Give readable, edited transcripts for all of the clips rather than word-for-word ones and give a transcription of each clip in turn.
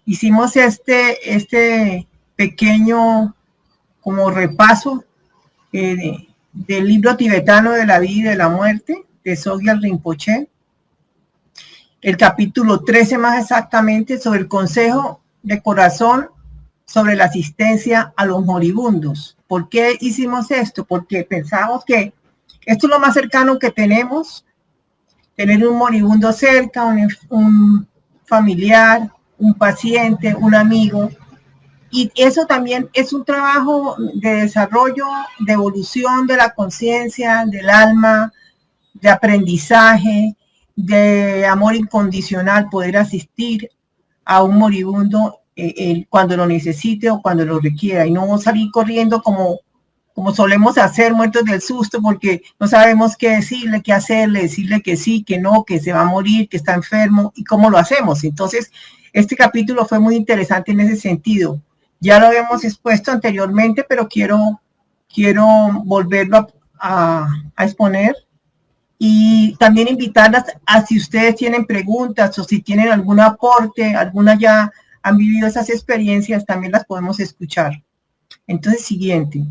Hicimos este pequeño como repaso del libro tibetano de la vida y de la muerte de Sogyal Rinpoche, el capítulo 13 más exactamente, sobre el consejo de corazón sobre la asistencia a los moribundos. ¿Por qué hicimos esto? Porque pensamos que esto es lo más cercano que tenemos, tener un moribundo cerca, un familiar, un paciente, un amigo. Y eso también es un trabajo de desarrollo, de evolución de la conciencia, del alma, de aprendizaje, de amor incondicional, poder asistir a un moribundo cuando lo necesite o cuando lo requiera, y no salir corriendo como solemos hacer, muertos del susto, porque no sabemos qué decirle, qué hacerle, decirle que sí, que no, que se va a morir, que está enfermo, y cómo lo hacemos. Entonces, este capítulo fue muy interesante en ese sentido. Ya lo habíamos expuesto anteriormente, pero quiero volverlo a exponer. Y también invitarlas a si ustedes tienen preguntas o si tienen algún aporte, algunas ya han vivido esas experiencias, también las podemos escuchar. Entonces, siguiente.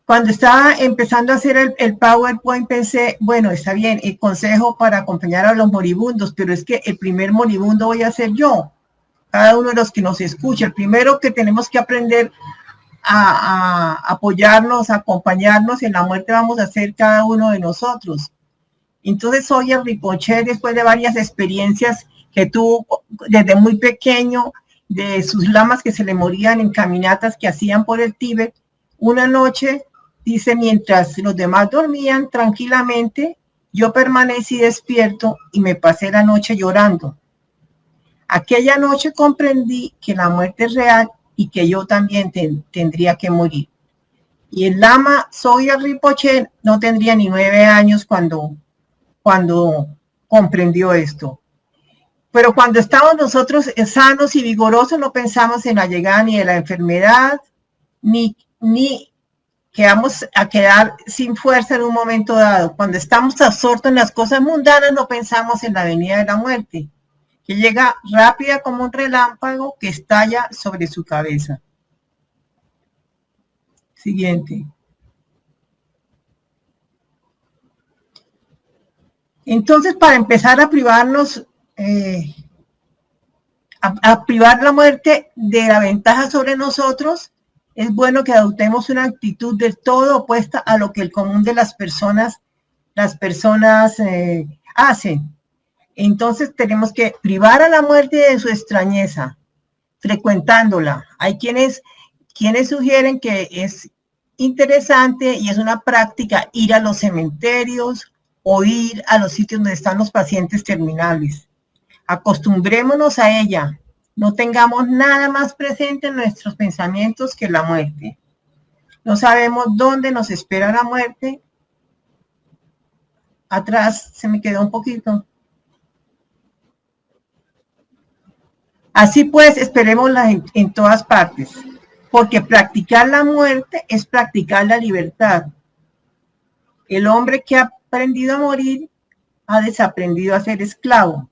Cuando estaba empezando a hacer el PowerPoint pensé, bueno, está bien, el consejo para acompañar a los moribundos, pero es que el primer moribundo voy a ser yo, cada uno de los que nos escucha. El primero que tenemos que aprender a apoyarnos, a acompañarnos en la muerte vamos a ser cada uno de nosotros. Entonces Sogyal Rinpoche, después de varias experiencias que tuvo desde muy pequeño, de sus lamas que se le morían en caminatas que hacían por el Tíbet, una noche, dice, mientras los demás dormían tranquilamente, yo permanecí despierto y me pasé la noche llorando. Aquella noche comprendí que la muerte es real y que yo también tendría que morir. Y el lama Sogyal Rinpoche no tendría ni 9 años cuando comprendió esto. Pero cuando estamos nosotros sanos y vigorosos, no pensamos en la llegada ni de la enfermedad, ni que vamos a quedar sin fuerza en un momento dado. Cuando estamos absortos en las cosas mundanas, no pensamos en la venida de la muerte, que llega rápida como un relámpago que estalla sobre su cabeza. Siguiente. Entonces, para empezar a privarnos, a privar la muerte de la ventaja sobre nosotros, es bueno que adoptemos una actitud del todo opuesta a lo que el común de las personas hacen. Entonces tenemos que privar a la muerte de su extrañeza, frecuentándola. Hay quienes sugieren que es interesante y es una práctica ir a los cementerios o ir a los sitios donde están los pacientes terminales. Acostumbrémonos a ella. No tengamos nada más presente en nuestros pensamientos que la muerte. No sabemos dónde nos espera la muerte. Atrás se me quedó un poquito. Así pues, esperémosla en todas partes, porque practicar la muerte es practicar la libertad. El hombre que ha aprendido a morir ha desaprendido a ser esclavo.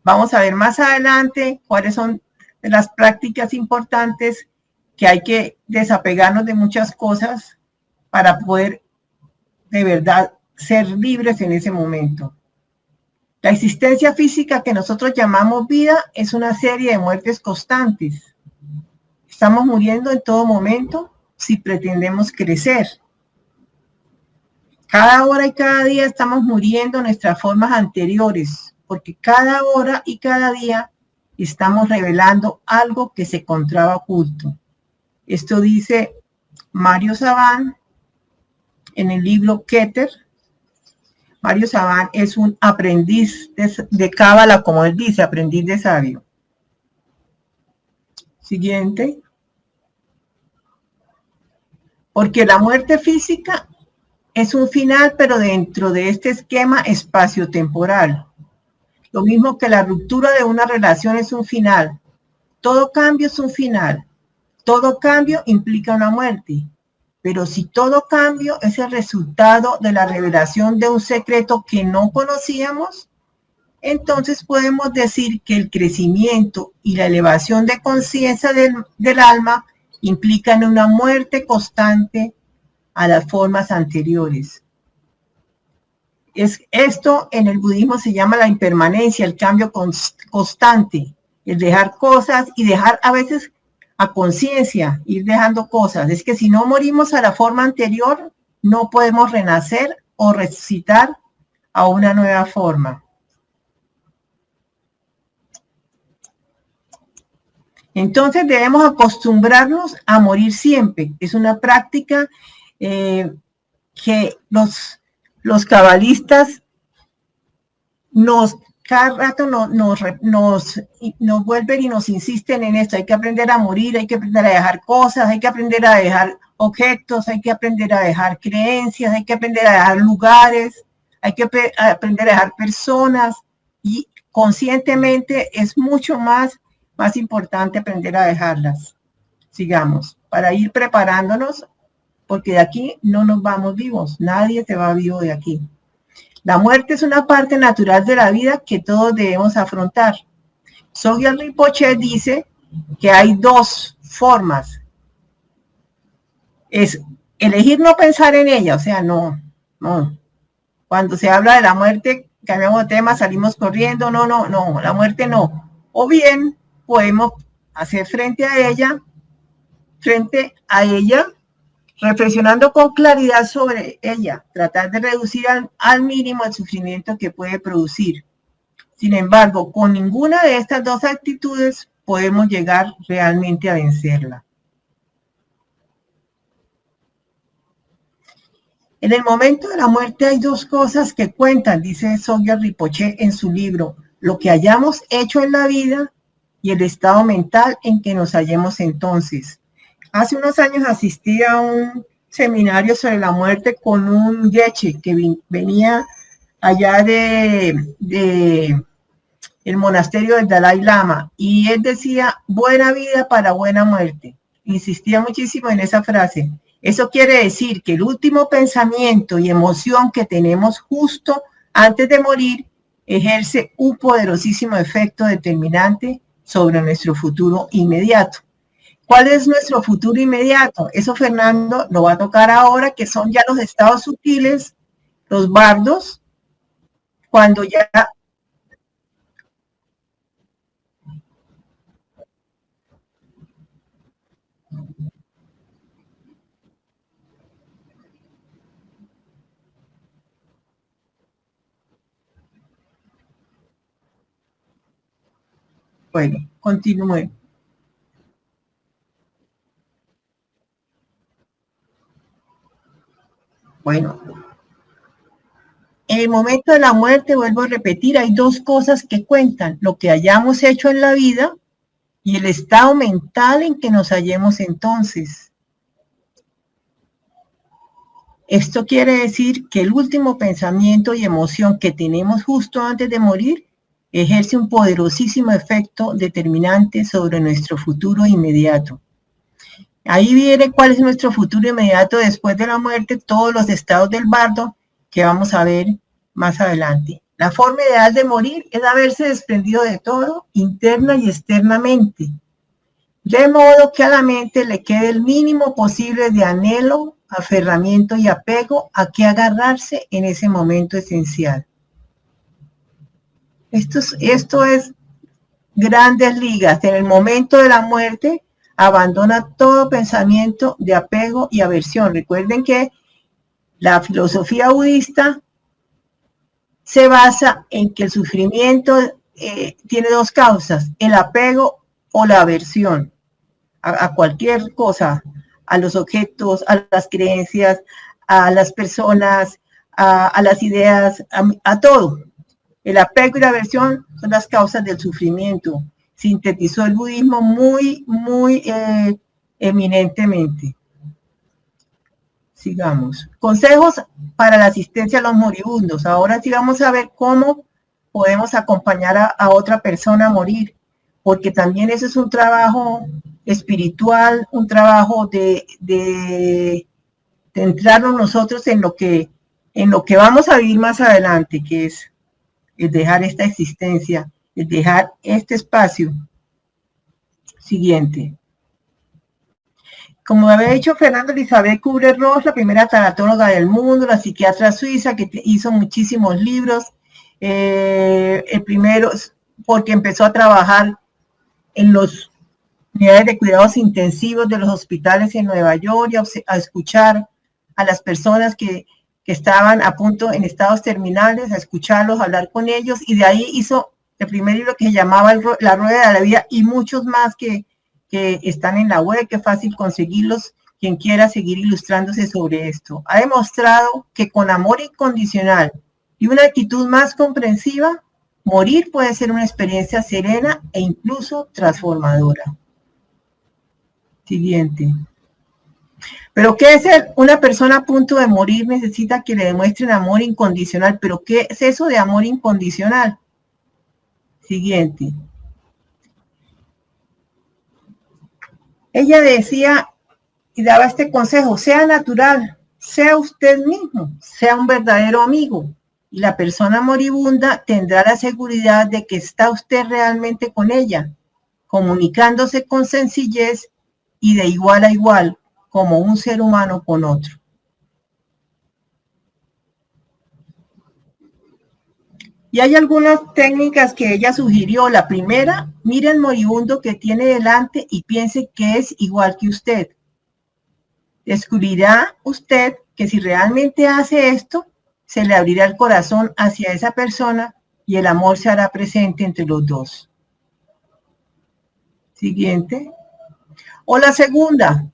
Vamos a ver más adelante cuáles son las prácticas importantes que hay que desapegarnos de muchas cosas para poder de verdad ser libres en ese momento. La existencia física que nosotros llamamos vida es una serie de muertes constantes. Estamos muriendo en todo momento si pretendemos crecer. Cada hora y cada día estamos muriendo nuestras formas anteriores, porque cada hora y cada día estamos revelando algo que se encontraba oculto. Esto dice Mario Saban en el libro Keter. Mario Saban es un aprendiz de Cábala, como él dice, aprendiz de sabio. Siguiente. Porque la muerte física es un final, pero dentro de este esquema espacio-temporal. Lo mismo que la ruptura de una relación es un final. Todo cambio es un final. Todo cambio implica una muerte. Pero si todo cambio es el resultado de la revelación de un secreto que no conocíamos, entonces podemos decir que el crecimiento y la elevación de conciencia del alma implican una muerte constante a las formas anteriores. Esto en el budismo se llama la impermanencia, el cambio constante, el dejar cosas y dejar a veces a conciencia, ir dejando cosas. Es que si no morimos a la forma anterior, no podemos renacer o resucitar a una nueva forma. Entonces debemos acostumbrarnos a morir siempre. Es una práctica que los cabalistas cada rato nos vuelven y nos insisten en esto. Hay que aprender a morir, hay que aprender a dejar cosas, hay que aprender a dejar objetos, hay que aprender a dejar creencias, hay que aprender a dejar lugares, hay que aprender a dejar personas, y conscientemente es mucho más importante aprender a dejarlas. Sigamos, para ir preparándonos, porque de aquí no nos vamos vivos, nadie se va vivo de aquí. La muerte es una parte natural de la vida que todos debemos afrontar. Sogyal Rinpoche dice que hay dos formas. Es elegir no pensar en ella, o sea, no. Cuando se habla de la muerte, cambiamos de tema, salimos corriendo, no, la muerte no. O bien podemos hacer frente a ella, reflexionando con claridad sobre ella, tratar de reducir al mínimo el sufrimiento que puede producir. Sin embargo, con ninguna de estas dos actitudes podemos llegar realmente a vencerla. En el momento de la muerte hay dos cosas que cuentan, dice Sogyal Rinpoche en su libro, lo que hayamos hecho en la vida y el estado mental en que nos hallemos entonces. Hace unos años asistí a un seminario sobre la muerte con un yeche que venía allá de el monasterio del Dalai Lama, y él decía, buena vida para buena muerte. Insistía muchísimo en esa frase. Eso quiere decir que el último pensamiento y emoción que tenemos justo antes de morir ejerce un poderosísimo efecto determinante sobre nuestro futuro inmediato. ¿Cuál es nuestro futuro inmediato? Eso Fernando lo va a tocar ahora, que son ya los estados sutiles, los bardos, cuando ya... Bueno, continúe. Bueno, en el momento de la muerte, vuelvo a repetir, hay dos cosas que cuentan, lo que hayamos hecho en la vida y el estado mental en que nos hallemos entonces. Esto quiere decir que el último pensamiento y emoción que tenemos justo antes de morir ejerce un poderosísimo efecto determinante sobre nuestro futuro inmediato. Ahí viene cuál es nuestro futuro inmediato después de la muerte, todos los estados del bardo que vamos a ver más adelante. La forma ideal de morir es haberse desprendido de todo, interna y externamente, de modo que a la mente le quede el mínimo posible de anhelo, aferramiento y apego a que agarrarse en ese momento esencial. Esto es grandes ligas. En el momento de la muerte, abandona todo pensamiento de apego y aversión. Recuerden que la filosofía budista se basa en que el sufrimiento tiene dos causas, el apego o la aversión a cualquier cosa, a los objetos, a las creencias, a las personas, a las ideas, a todo. El apego y la aversión son las causas del sufrimiento. Sintetizó el budismo muy eminentemente. Sigamos. Consejos para la asistencia a los moribundos. Ahora sí vamos a ver cómo podemos acompañar a otra persona a morir, porque también eso es un trabajo espiritual, un trabajo de centrarnos nosotros en lo que vamos a vivir más adelante, que es el dejar esta existencia, el dejar este espacio. Siguiente. Como había dicho Fernanda Elizabeth Kubler-Ross, la primera tanatóloga del mundo, la psiquiatra suiza que hizo muchísimos libros, el primero porque empezó a trabajar en los unidades de cuidados intensivos de los hospitales en Nueva York y a escuchar a las personas que estaban a punto en estados terminales, a escucharlos, a hablar con ellos, y de ahí hizo el primer libro que se llamaba La Rueda de la Vida, y muchos más que están en la web, que es fácil conseguirlos, quien quiera seguir ilustrándose sobre esto. Ha demostrado que con amor incondicional y una actitud más comprensiva, morir puede ser una experiencia serena e incluso transformadora. Siguiente. ¿Pero qué es una persona a punto de morir? Necesita que le demuestren amor incondicional. ¿Pero qué es eso de amor incondicional? Siguiente. Ella decía y daba este consejo: sea natural, sea usted mismo, sea un verdadero amigo. Y la persona moribunda tendrá la seguridad de que está usted realmente con ella, comunicándose con sencillez y de igual a igual, como un ser humano con otro. Y hay algunas técnicas que ella sugirió. La primera, mire al moribundo que tiene delante y piense que es igual que usted. Descubrirá usted que si realmente hace esto, se le abrirá el corazón hacia esa persona y el amor se hará presente entre los dos. Siguiente. O la segunda,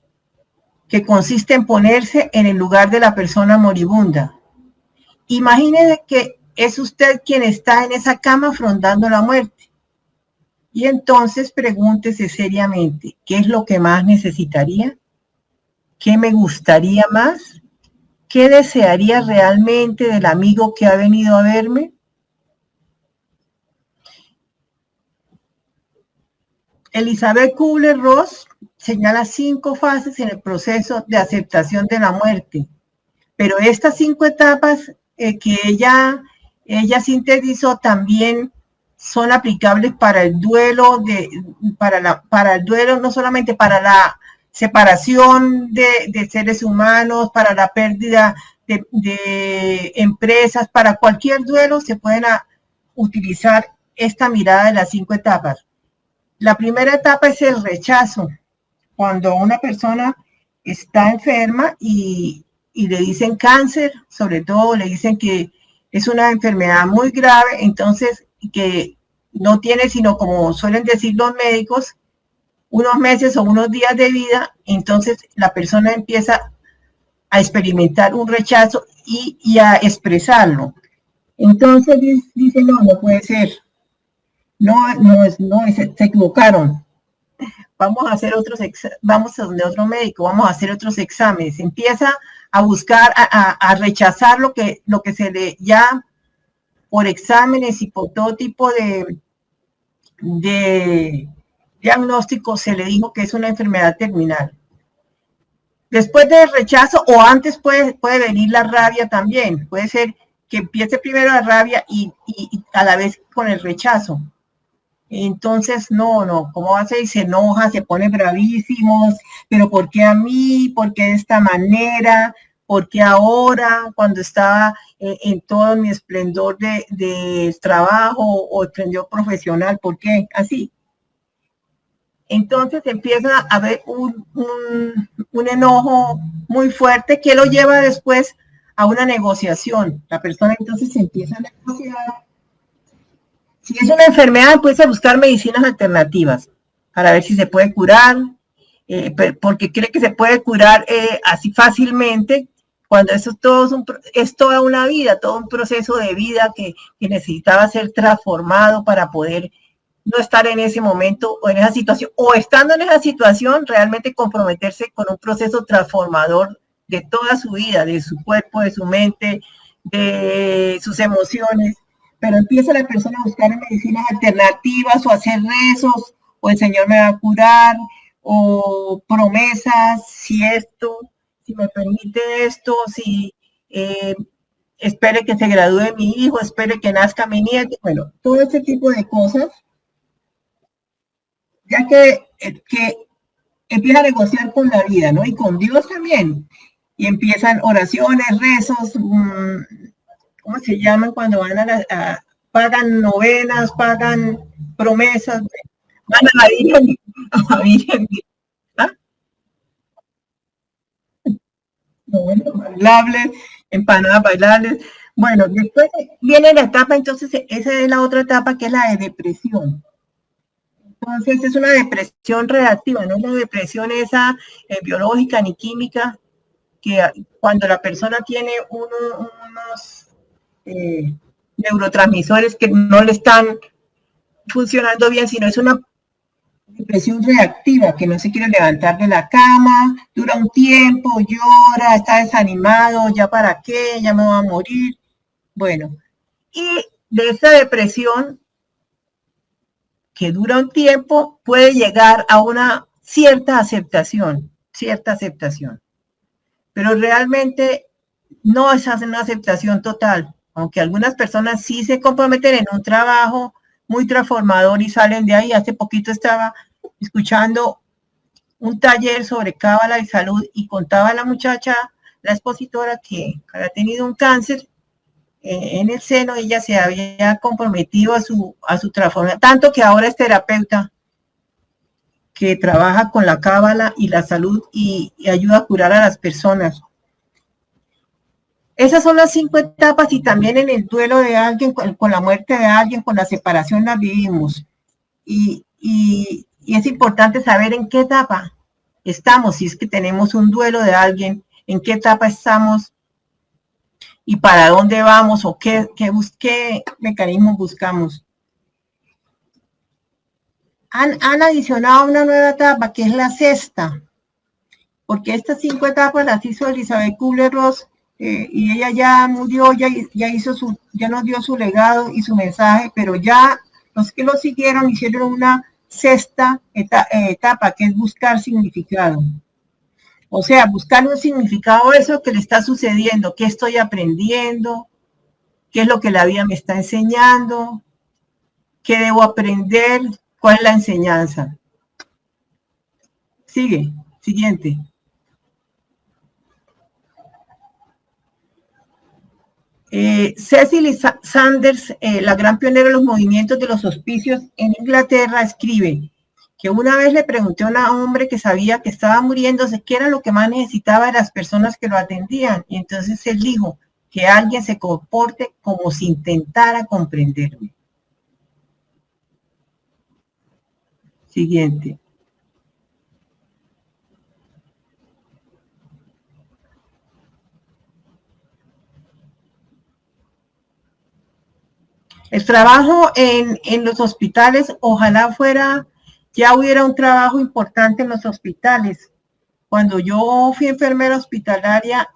que consiste en ponerse en el lugar de la persona moribunda. Imagine que es usted quien está en esa cama afrontando la muerte. Y entonces pregúntese seriamente, ¿qué es lo que más necesitaría? ¿Qué me gustaría más? ¿Qué desearía realmente del amigo que ha venido a verme? Elizabeth Kubler-Ross señala 5 fases en el proceso de aceptación de la muerte, pero estas 5 etapas que ella sintetizó también son aplicables para el duelo, para el duelo, no solamente para la separación de seres humanos, para la pérdida de empresas, para cualquier duelo se pueden utilizar esta mirada de las 5 etapas. La primera etapa es el rechazo, cuando una persona está enferma y le dicen cáncer, sobre todo le dicen que es una enfermedad muy grave, entonces que no tiene sino, como suelen decir los médicos, unos meses o unos días de vida. Entonces la persona empieza a experimentar un rechazo y a expresarlo. Entonces dice, no puede ser, se equivocaron. Vamos a hacer vamos a donde otro médico, vamos a hacer otros exámenes. Empieza a buscar, a rechazar lo que se le ya por exámenes y por todo tipo de diagnóstico se le dijo que es una enfermedad terminal. Después del rechazo o antes puede venir la rabia también. Puede ser que empiece primero la rabia y a la vez con el rechazo. Entonces, ¿cómo va a ser? Y se enoja, se pone bravísimos, pero ¿por qué a mí? ¿Por qué de esta manera? ¿Por qué ahora, cuando estaba en todo mi esplendor de trabajo o esplendor profesional? ¿Por qué? Así. Entonces empieza a haber un enojo muy fuerte que lo lleva después a una negociación. La persona entonces se empieza a negociar. Si es una enfermedad, puedes buscar medicinas alternativas para ver si se puede curar, porque cree que se puede curar así fácilmente, cuando eso es toda una vida, todo un proceso de vida que necesitaba ser transformado para poder no estar en ese momento o en esa situación, o estando en esa situación, realmente comprometerse con un proceso transformador de toda su vida, de su cuerpo, de su mente, de sus emociones. Pero empieza la persona a buscar medicinas alternativas o hacer rezos, o el Señor me va a curar, o promesas, si esto, si me permite esto, si espere que se gradúe mi hijo, espere que nazca mi nieto, bueno, todo ese tipo de cosas, ya que empieza a negociar con la vida, ¿no? Y con Dios también. Y empiezan oraciones, rezos, ¿cómo se llaman cuando van pagan novenas, pagan promesas, van a la Virgen, a la Virgen, ¿ah? Novenas bailables, empanadas bailables. Bueno, después viene la etapa, entonces esa es la otra etapa que es la de depresión. Entonces es una depresión reactiva, no es la depresión esa biológica ni química, que cuando la persona tiene unos neurotransmisores que no le están funcionando bien, sino es una depresión reactiva, que no se quiere levantar de la cama, dura un tiempo, llora, está desanimado, ya para qué, ya me voy a morir. Bueno, y de esa depresión que dura un tiempo puede llegar a una cierta aceptación, pero realmente no es una aceptación total, aunque algunas personas sí se comprometen en un trabajo muy transformador y salen de ahí. Hace poquito estaba escuchando un taller sobre cábala y salud y contaba la muchacha, la expositora, que había tenido un cáncer en el seno. Ella se había comprometido a su transformación, tanto que ahora es terapeuta que trabaja con la cábala y la salud y ayuda a curar a las personas. Esas son las 5 etapas, y también en el duelo de alguien, con la muerte de alguien, con la separación las vivimos. Y es importante saber en qué etapa estamos, si es que tenemos un duelo de alguien, en qué etapa estamos y para dónde vamos o qué mecanismos buscamos. Han adicionado una nueva etapa que es la sexta, porque estas 5 etapas las hizo Elizabeth Kubler-Ross, y ella ya murió, ya nos dio su legado y su mensaje, pero ya los que lo siguieron hicieron una sexta etapa, que es buscar significado. O sea, buscar un significado a eso que le está sucediendo, qué estoy aprendiendo, qué es lo que la vida me está enseñando, qué debo aprender, cuál es la enseñanza. Siguiente. Cecily Sanders, la gran pionera de los movimientos de los hospicios en Inglaterra, escribe que una vez le pregunté a un hombre que sabía que estaba muriéndose qué era lo que más necesitaba de las personas que lo atendían, y entonces él dijo que alguien se comporte como si intentara comprenderme. Siguiente. El trabajo en los hospitales, ojalá ya hubiera un trabajo importante en los hospitales. Cuando yo fui enfermera hospitalaria,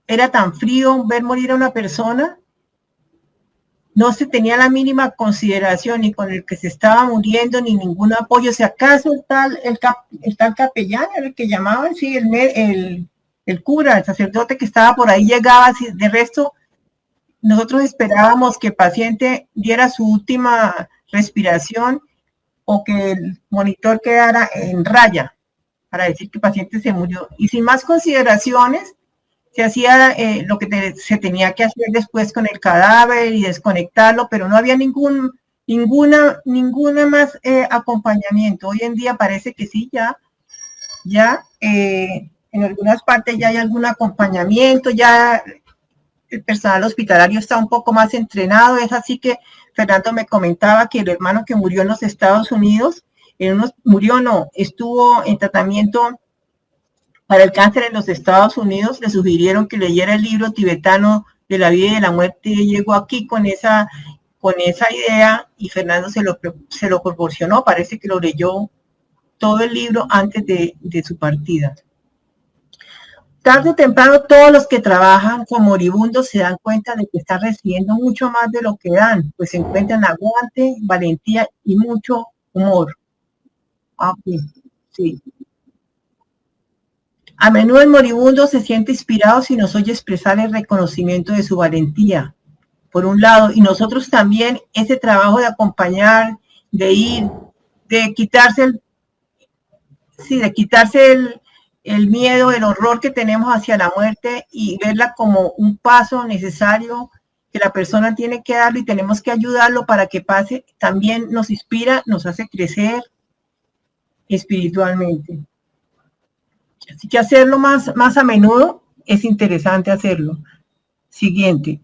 era tan frío ver morir a una persona, no se tenía la mínima consideración ni con el que se estaba muriendo, ni ningún apoyo. Si acaso el capellán, el que llamaban, sí, el cura, el sacerdote que estaba por ahí llegaba. De resto, nosotros esperábamos que el paciente diera su última respiración o que el monitor quedara en raya para decir que el paciente se murió. Y sin más consideraciones, se hacía lo que se tenía que hacer después con el cadáver y desconectarlo, pero no había ninguna más acompañamiento. Hoy en día parece que sí, ya en algunas partes ya hay algún acompañamiento, ya el personal hospitalario está un poco más entrenado. Es así que Fernando me comentaba que el hermano que murió en los Estados Unidos, estuvo en tratamiento para el cáncer en los Estados Unidos, le sugirieron que leyera el libro tibetano de la vida y de la muerte, y llegó aquí con esa idea, y Fernando se lo proporcionó. Parece que lo leyó todo el libro antes de su partida. Tarde o temprano, todos los que trabajan con moribundos se dan cuenta de que están recibiendo mucho más de lo que dan, pues se encuentran aguante, valentía y mucho humor. Okay. Sí. A menudo el moribundo se siente inspirado si nos oye expresar el reconocimiento de su valentía, por un lado, y nosotros también ese trabajo de acompañar, de ir, de quitarse el miedo, el horror que tenemos hacia la muerte y verla como un paso necesario que la persona tiene que darlo y tenemos que ayudarlo para que pase, también nos inspira, nos hace crecer espiritualmente. Así que hacerlo más a menudo es interesante hacerlo. Siguiente.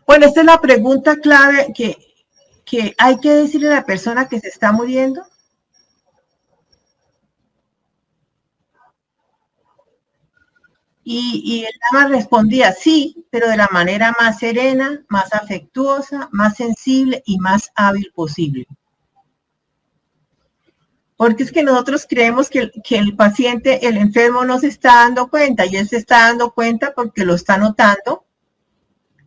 Bueno, esta es la pregunta clave que hay que decirle a la persona que se está muriendo. Y el Lama respondía, sí, pero de la manera más serena, más afectuosa, más sensible y más hábil posible. Porque es que nosotros creemos que el paciente, el enfermo no se está dando cuenta, y él se está dando cuenta porque lo está notando,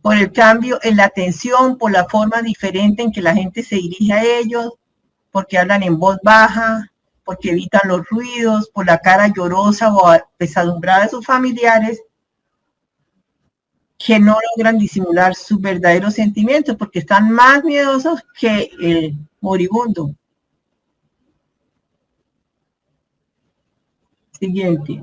por el cambio en la atención, por la forma diferente en que la gente se dirige a ellos, porque hablan en voz baja, porque evitan los ruidos, por la cara llorosa o apesadumbrada de sus familiares, que no logran disimular sus verdaderos sentimientos, porque están más miedosos que el moribundo. Siguiente.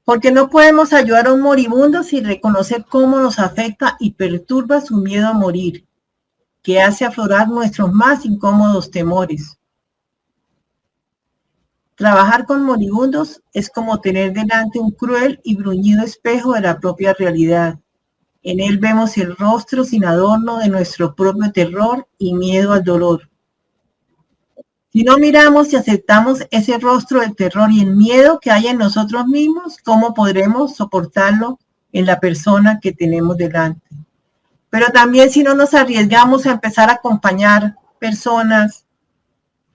Porque no podemos ayudar a un moribundo sin reconocer cómo nos afecta y perturba su miedo a morir, que hace aflorar nuestros más incómodos temores. Trabajar con moribundos es como tener delante un cruel y bruñido espejo de la propia realidad. En él vemos el rostro sin adorno de nuestro propio terror y miedo al dolor. Si no miramos y aceptamos ese rostro del terror y el miedo que hay en nosotros mismos, ¿cómo podremos soportarlo en la persona que tenemos delante? Pero también si no nos arriesgamos a empezar a acompañar personas,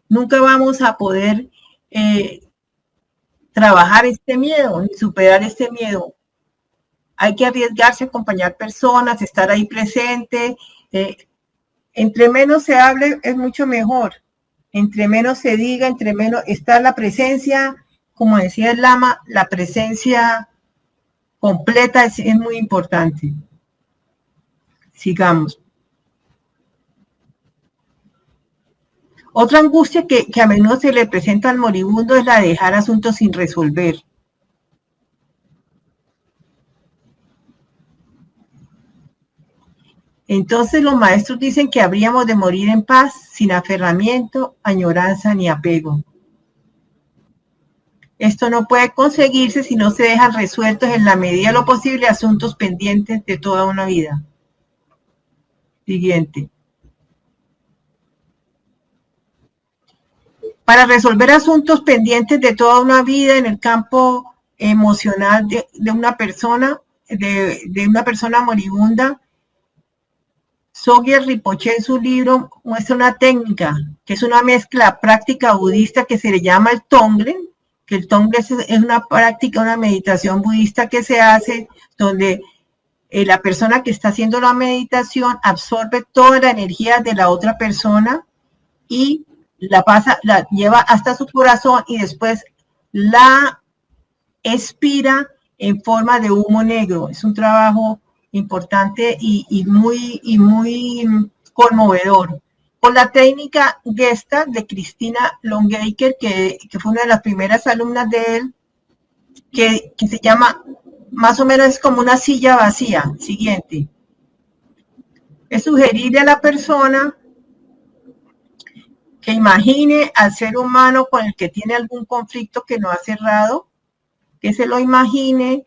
nunca vamos a poder trabajar este miedo, ni superar este miedo. Hay que arriesgarse a acompañar personas, estar ahí presente. Entre menos se hable es mucho mejor. Entre menos se diga, entre menos está la presencia, como decía el Lama, la presencia completa es muy importante. Sigamos. Otra angustia que a menudo se le presenta al moribundo es la de dejar asuntos sin resolver. Entonces los maestros dicen que habríamos de morir en paz, sin aferramiento, añoranza ni apego. Esto no puede conseguirse si no se dejan resueltos en la medida de lo posible asuntos pendientes de toda una vida. Siguiente. Para resolver asuntos pendientes de toda una vida en el campo emocional de una persona, de una persona moribunda, Sogyal Rinpoche en su libro muestra una técnica que es una mezcla práctica budista que se le llama el Tonglen, que el Tonglen es una práctica, una meditación budista que se hace donde la persona que está haciendo la meditación absorbe toda la energía de la otra persona y la lleva hasta su corazón y después la expira en forma de humo negro. Es un trabajo importante y muy conmovedor. Con la técnica Gestalt de Christina Longacre, que fue una de las primeras alumnas de él, que se llama, más o menos es como una silla vacía. Siguiente. Es sugerirle a la persona que imagine al ser humano con el que tiene algún conflicto que no ha cerrado, que se lo imagine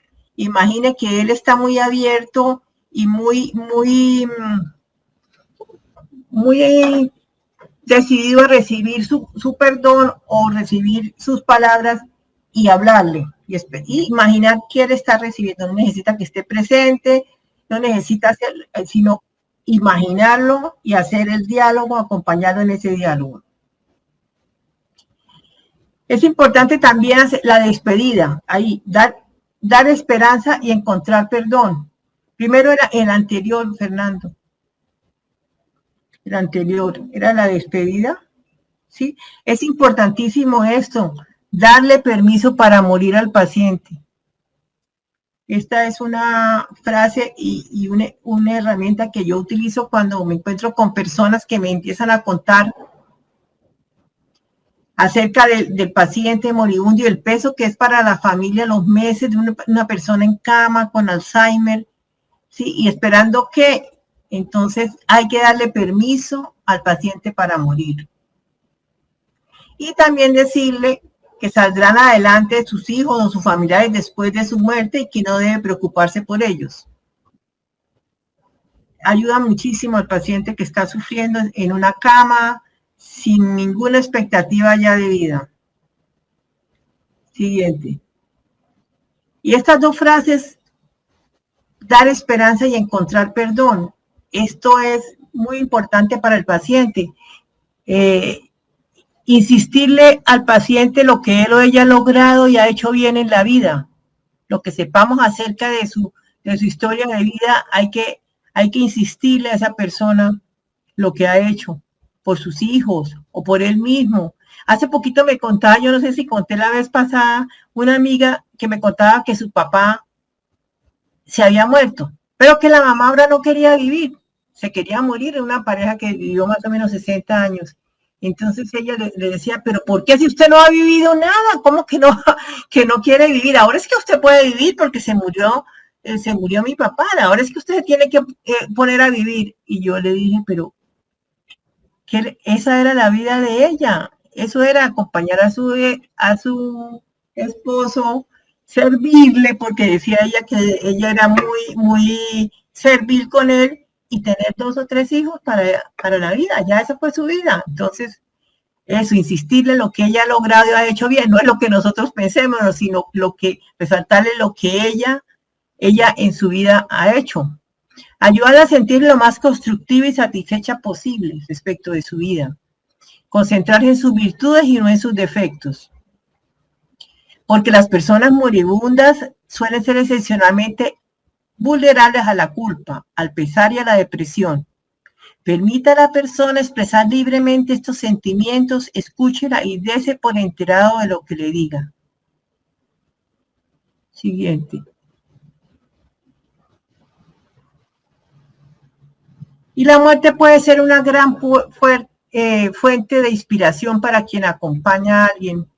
que él está muy abierto y muy decidido a recibir su perdón o recibir sus palabras y hablarle. Y imaginar que él está recibiendo. No necesita que esté presente, no necesita sino imaginarlo y hacer el diálogo, acompañarlo en ese diálogo. Es importante también hacer la despedida, ahí, dar esperanza y encontrar perdón. Primero era el anterior, Fernando. el anterior, era la despedida, ¿sí? Es importantísimo esto, darle permiso para morir al paciente. Esta es una frase y una herramienta que yo utilizo cuando me encuentro con personas que me empiezan a contar acerca del paciente moribundo y el peso que es para la familia los meses de una persona en cama con Alzheimer, ¿sí? Y esperando que entonces hay que darle permiso al paciente para morir. Y también decirle que saldrán adelante sus hijos o sus familiares después de su muerte y que no debe preocuparse por ellos. Ayuda muchísimo al paciente que está sufriendo en una cama sin ninguna expectativa ya de vida. Siguiente. Y estas dos frases, dar esperanza y encontrar perdón, esto es muy importante para el paciente. Insistirle al paciente lo que él o ella ha logrado y ha hecho bien en la vida. Lo que sepamos acerca de su historia de vida, hay que insistirle a esa persona lo que ha hecho por sus hijos o por él mismo. Hace poquito me contaba, yo no sé si conté la vez pasada, una amiga que me contaba que su papá se había muerto, pero que la mamá ahora no quería vivir, se quería morir en una pareja que vivió más o menos 60 años. Entonces ella le decía, pero ¿por qué si usted no ha vivido nada? ¿Cómo que no quiere vivir? Ahora es que usted puede vivir porque se murió mi papá, ahora es que usted se tiene que poner a vivir. Y yo le dije, pero que esa era la vida de ella, eso era acompañar a su esposo, servirle, porque decía ella que ella era muy servil con él, y tener 2 o 3 hijos para la vida, ya esa fue su vida. Entonces, eso, insistirle en lo que ella ha logrado y ha hecho bien, no es lo que nosotros pensemos, sino resaltarle lo que ella en su vida ha hecho. Ayudarla a sentir lo más constructiva y satisfecha posible respecto de su vida. Concentrarse en sus virtudes y no en sus defectos. Porque las personas moribundas suelen ser excepcionalmente vulnerables a la culpa, al pesar y a la depresión. Permita a la persona expresar libremente estos sentimientos, escúchela y dése por enterado de lo que le diga. Siguiente. Y la muerte puede ser una gran fuente de inspiración para quien acompaña a alguien.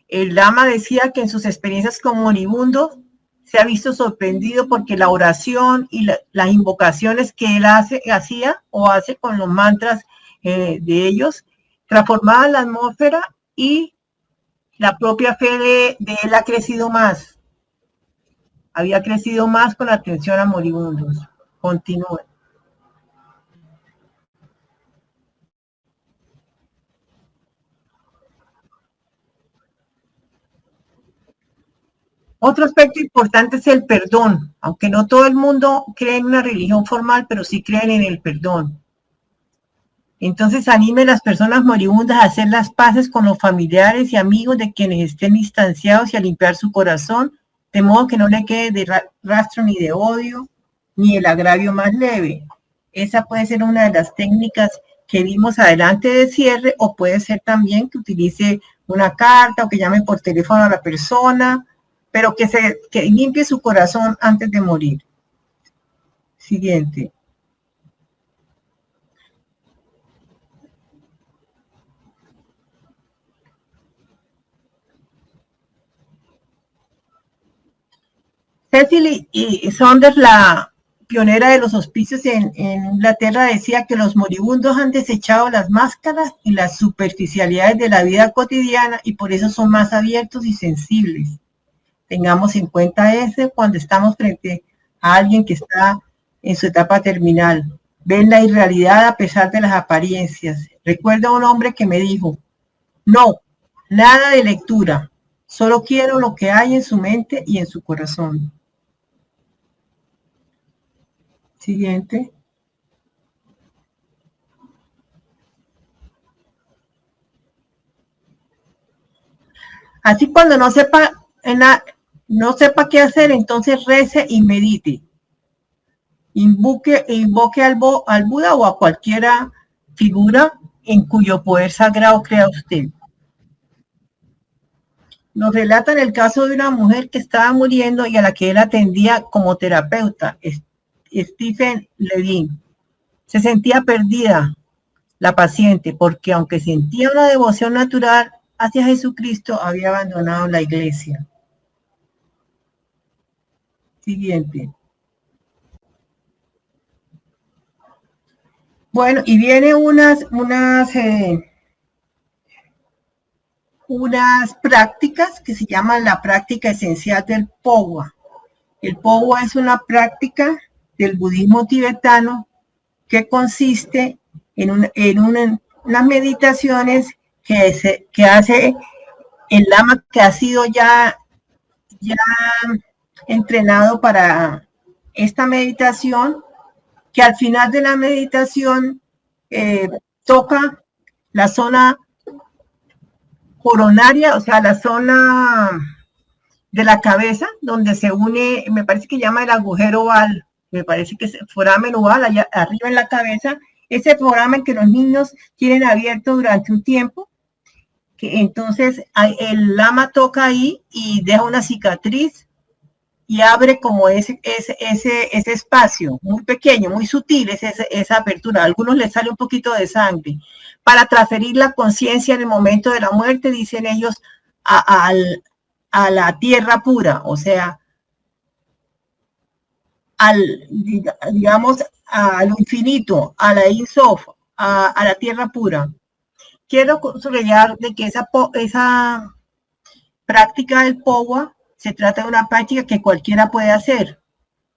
El Lama decía que en sus experiencias como moribundo se ha visto sorprendido porque la oración y las invocaciones que él hacía con los mantras de ellos, transformaban la atmósfera y la propia fe de él ha crecido más. Había crecido más con atención a moribundos. Continúe. Otro aspecto importante es el perdón, aunque no todo el mundo cree en una religión formal, pero sí creen en el perdón. Entonces anime a las personas moribundas a hacer las paces con los familiares y amigos de quienes estén distanciados y a limpiar su corazón, de modo que no le quede de rastro ni de odio, ni el agravio más leve. Esa puede ser una de las técnicas que vimos adelante de cierre, o puede ser también que utilice una carta o que llame por teléfono a la persona, pero que limpie su corazón antes de morir. Siguiente. Cecily y Saunders, la pionera de los hospicios en Inglaterra, decía que los moribundos han desechado las máscaras y las superficialidades de la vida cotidiana y por eso son más abiertos y sensibles. Tengamos en cuenta eso cuando estamos frente a alguien que está en su etapa terminal. Ven la irrealidad a pesar de las apariencias. Recuerdo a un hombre que me dijo, no, nada de lectura, solo quiero lo que hay en su mente y en su corazón. Siguiente. Así cuando no sepa qué hacer, entonces rece y medite. Invoque al Buda o a cualquiera figura en cuyo poder sagrado crea usted. Nos relatan el caso de una mujer que estaba muriendo y a la que él atendía como terapeuta, Stephen Levine. Se sentía perdida la paciente porque aunque sentía una devoción natural hacia Jesucristo, había abandonado la iglesia. Siguiente. Bueno, y viene unas prácticas que se llaman la práctica esencial del Powa. El Powa es una práctica del budismo tibetano que consiste en unas meditaciones que hace el lama que ha sido ya entrenado para esta meditación, que al final de la meditación toca la zona coronaria, o sea, la zona de la cabeza, donde se une, me parece que llama el agujero oval, me parece que es foramen oval, allá arriba en la cabeza, ese foramen que los niños tienen abierto durante un tiempo, que entonces el lama toca ahí y deja una cicatriz y abre como ese espacio, muy pequeño, muy sutil, esa apertura. A algunos les sale un poquito de sangre. Para transferir la conciencia en el momento de la muerte, dicen ellos, a la tierra pura, o sea, digamos, a lo infinito, a la Insof, a la tierra pura. Quiero subrayar de que esa práctica del Powa se trata de una práctica que cualquiera puede hacer.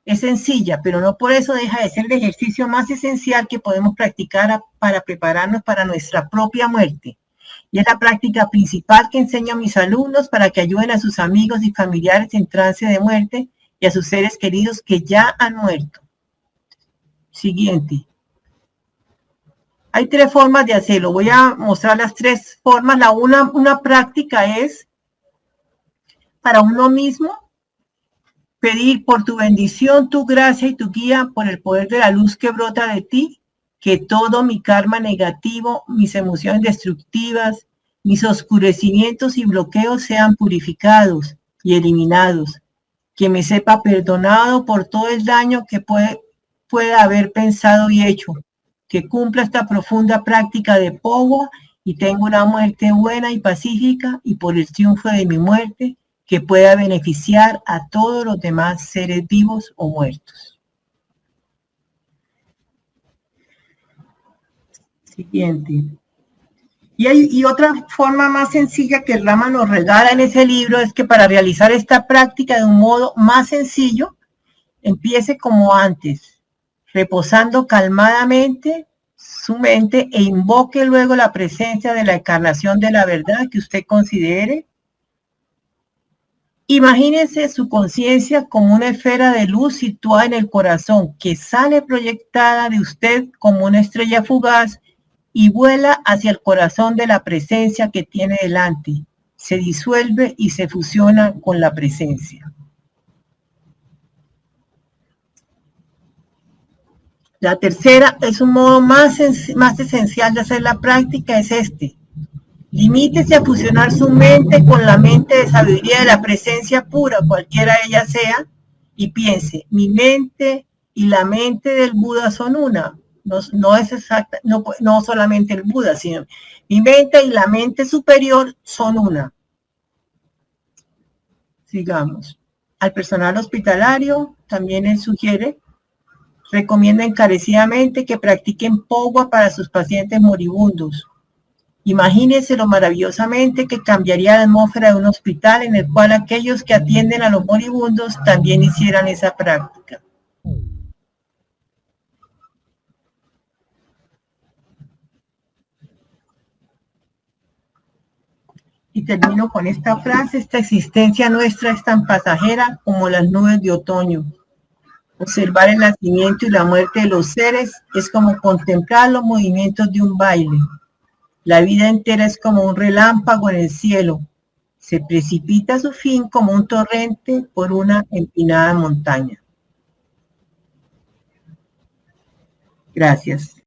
Es sencilla, pero no por eso deja de ser el ejercicio más esencial que podemos practicar para prepararnos para nuestra propia muerte. Y es la práctica principal que enseño a mis alumnos para que ayuden a sus amigos y familiares en trance de muerte y a sus seres queridos que ya han muerto. Siguiente. Hay 3 formas de hacerlo. Voy a mostrar las 3 formas. Una práctica es para uno mismo pedir por tu bendición, tu gracia y tu guía por el poder de la luz que brota de ti, que todo mi karma negativo, mis emociones destructivas, mis oscurecimientos y bloqueos sean purificados y eliminados, que me sepa perdonado por todo el daño que pueda haber pensado y hecho, que cumpla esta profunda práctica de Powa y tenga una muerte buena y pacífica y por el triunfo de mi muerte, que pueda beneficiar a todos los demás seres vivos o muertos. Siguiente. Y otra forma más sencilla que el Lama nos regala en ese libro es que para realizar esta práctica de un modo más sencillo, empiece como antes, reposando calmadamente su mente e invoque luego la presencia de la encarnación de la verdad que usted considere. Imagínese su conciencia como una esfera de luz situada en el corazón que sale proyectada de usted como una estrella fugaz y vuela hacia el corazón de la presencia que tiene delante. Se disuelve y se fusiona con la presencia. La tercera es un modo más esencial de hacer la práctica, es este. Limítese a fusionar su mente con la mente de sabiduría de la presencia pura, cualquiera ella sea, y piense, mi mente y la mente del Buda son una. No es exacta, no solamente el Buda, sino mi mente y la mente superior son una. Sigamos. Al personal hospitalario también él sugiere, recomienda encarecidamente que practiquen Powa para sus pacientes moribundos. Imagínense lo maravillosamente que cambiaría la atmósfera de un hospital en el cual aquellos que atienden a los moribundos también hicieran esa práctica. Y termino con esta frase: esta existencia nuestra es tan pasajera como las nubes de otoño. Observar el nacimiento y la muerte de los seres es como contemplar los movimientos de un baile. La vida entera es como un relámpago en el cielo. Se precipita a su fin como un torrente por una empinada montaña. Gracias.